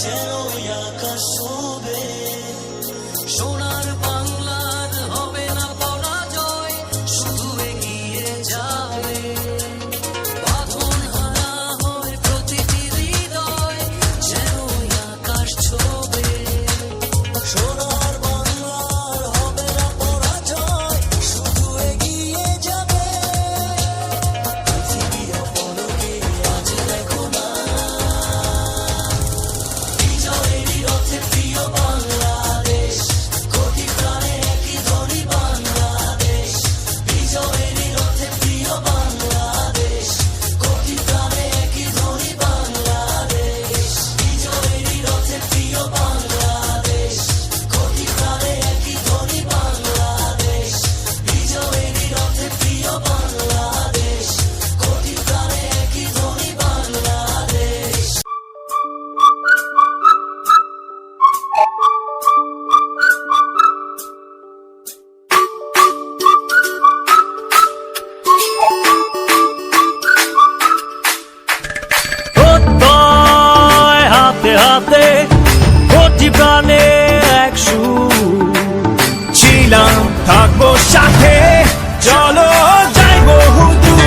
যেন আকাশ শোবে। সোনার বাংলার হবে না পরাজয়, শুধু এগিয়ে যাবে। বাঁধন হারা হয় প্রতিটি হৃদয়, যেন আকাশ ছোবে। সোনার বাংলার হবে না পরাজয়, শুধু এগিয়ে যাবে। পৃথিবীর পলকে আজ দেখো না, বিজয়েরই রথে প্রিয় বাংলাদেশ, কোটি প্রাণে একই ধ্বনি বাংলাদেশ। বিজয়েরই রথে প্রিয় বাংলাদেশ, কোটি প্রাণে একই ধ্বনি বাংলাদেশ। বিজয়েরই রথে প্রিয় বাংলাদেশ, কোটি প্রাণে একই ধ্বনি বাংলাদেশ। বিজয়েরই রথে প্রিয় বাংলাদেশ, কোটি প্রাণে একই ধ্বনি বাংলাদেশ। হাতে হাতে কোটি প্রাণে এক সুর, ছিলাম থাকবো সাথে, চলো যাই বহুদূর।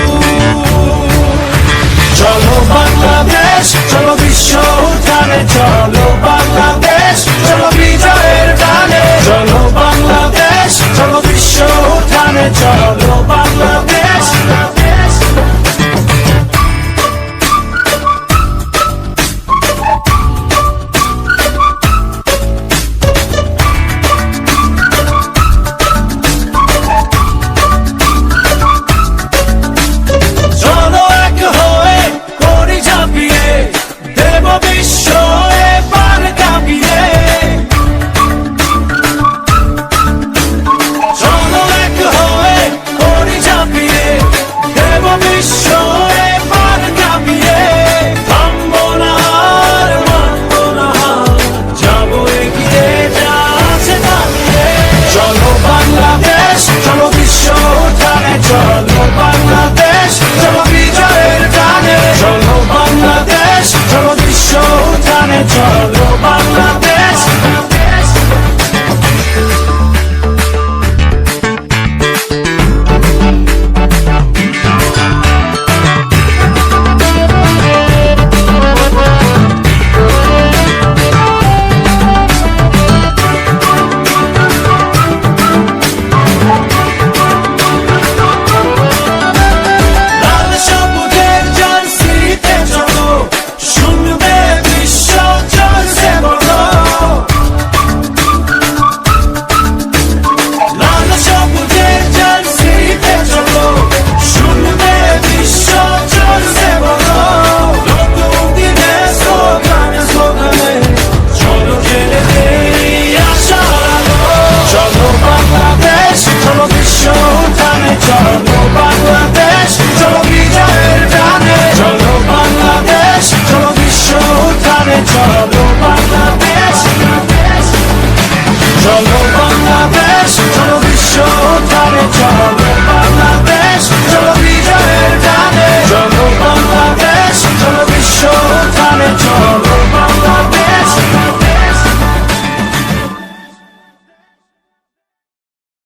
চলো বাংলাদেশ, চলো বিশ্ব উঠানে, চলো বাংলাদেশ, চলো বিজয়ের গানে। চলো বাংলাদেশ, চলো বিশ্ব উঠানে, চলো বাংলাদেশ। চলো এক হয়ে করি ঝাঁপিয়ে, দেব বিশ্ব